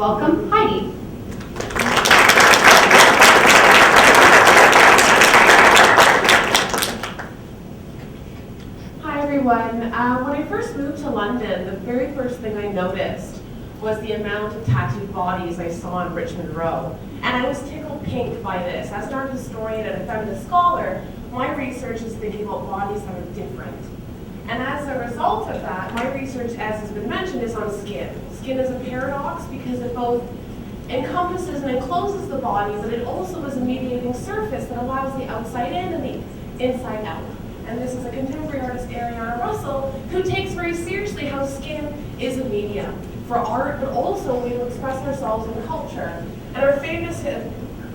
welcome Heidi. Hi everyone. When I first moved to London, the very first thing I noticed was the amount of tattooed bodies I saw on Richmond Row. And I was tickled pink by this. As an art historian and a feminist scholar, my research is thinking about bodies that are different. And as a result of that, my research, as has been mentioned, is on skin. Skin is a paradox because it both encompasses and encloses the body, but it also is a mediating surface that allows the outside in and the inside out. And this is a contemporary artist, Ariana Russell, who takes very seriously how skin is a medium for art, but also a way to express ourselves in culture. And our famous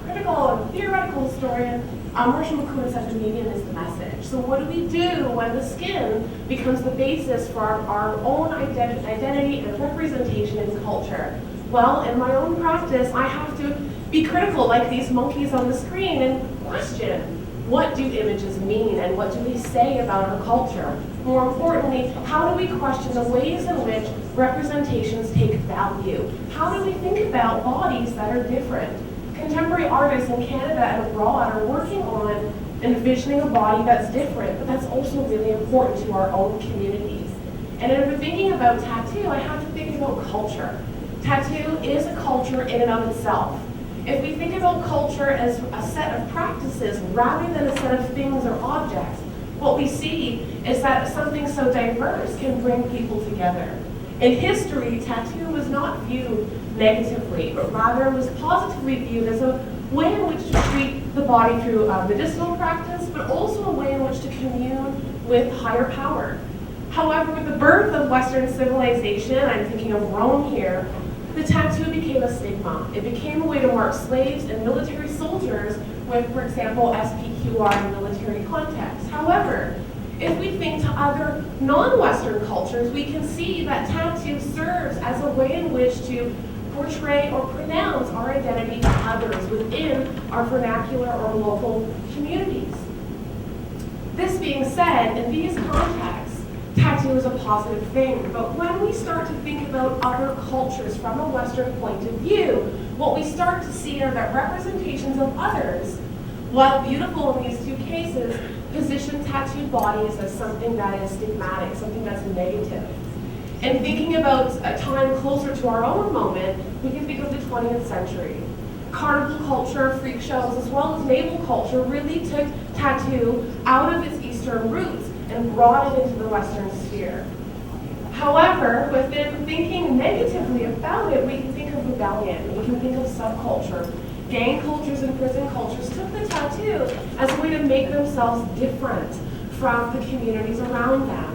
critical and theoretical historian, Marshall McLuhan, said the medium is the message. So what do we do when the skin becomes the basis for our own identity and representation in culture? Well, in my own practice, I have to be critical, like these monkeys on the screen, and question, what do images mean and what do they say about our culture? More importantly, how do we question the ways in which representations take value? How do we think about bodies that are different? Contemporary artists in Canada and abroad are working on envisioning a body that's different, but that's also really important to our own communities. And if we're thinking about tattoo, I have to think about culture. Tattoo is a culture in and of itself. If we think about culture as a set of practices rather than a set of things or objects, what we see is that something so diverse can bring people together. In history, tattoo was not viewed negatively, but rather was positively viewed as a way in which to treat the body through medicinal practice, but also a way in which to commune with higher power. However, with the birth of Western civilization, I'm thinking of Rome here, the tattoo became a stigma. It became a way to mark slaves and military soldiers with, for example, SPQR in military context. However, if we think to other non-Western cultures, we can see that tattoo serves as a way in which to portray or pronounce our identity to others within our vernacular or local communities. This being said, in these contexts, tattoo is a positive thing, but when we start to think about other cultures from a Western point of view, what we start to see are that representations of others, while beautiful in these two cases, position tattooed bodies as something that is stigmatic, something that's negative. And thinking about a time closer to our own moment, we can think of the 20th century. Carnival culture, freak shows, as well as naval culture really took tattoo out of its Eastern roots and brought it into the Western sphere. However, within thinking negatively about it, we can think of rebellion, we can think of subculture. Gang cultures and prison cultures took the tattoo as a way to make themselves different from the communities around them.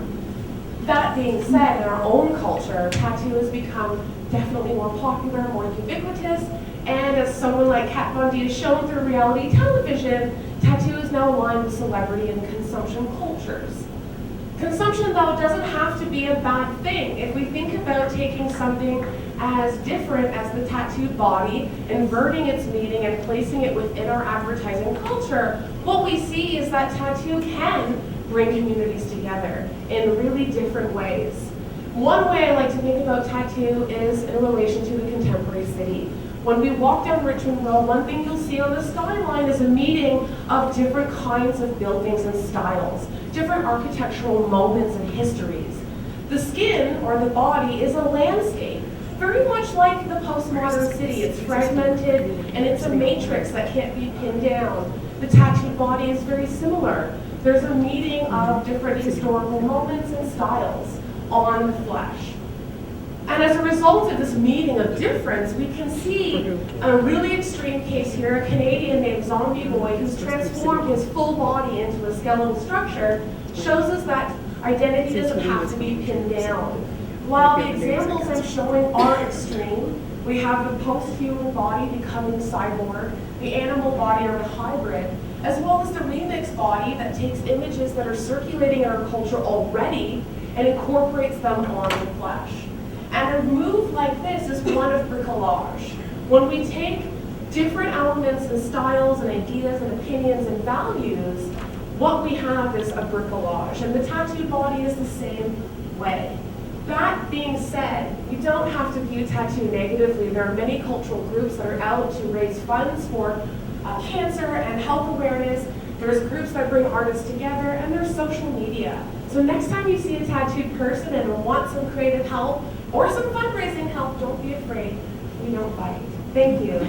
That being said, in our own culture, tattoo has become definitely more popular, more ubiquitous, and as someone like Kat Von D has shown through reality television, tattoo is now aligned with celebrity and consumption cultures. Consumption, though, doesn't have to be a bad thing. If we think about taking something as different as the tattooed body, inverting its meaning and placing it within our advertising culture, what we see is that tattoo can bring communities together in really different ways. One way I like to think about tattoo is in relation to the contemporary city. When we walk down Richmond Row, one thing you'll see on the skyline is a meeting of different kinds of buildings and styles, different architectural moments and histories. The skin, or the body, is a landscape, very much like the postmodern city. It's fragmented and it's a matrix that can't be pinned down. The tattooed body is very similar. There's a meeting of different historical moments and styles on the flesh. And as a result of this meeting of difference, we can see a really extreme case here, a Canadian named Zombie Boy who's transformed his full body into a skeletal structure, shows us that identity doesn't have to be pinned down. While the examples I'm showing are extreme, we have the post-human body becoming cyborg, the animal body or the hybrid, as well as the remix body that takes images that are circulating in our culture already and incorporates them on the flesh. And a move like this is one of bricolage. When we take different elements and styles and ideas and opinions and values, what we have is a bricolage. And the tattooed body is the same way. That being said, you don't have to view tattoo negatively. There are many cultural groups that are out to raise funds for cancer and health awareness. There's groups that bring artists together, and there's social media. So next time you see a tattooed person and want some creative help or some fundraising help, don't be afraid. We don't bite. Thank you.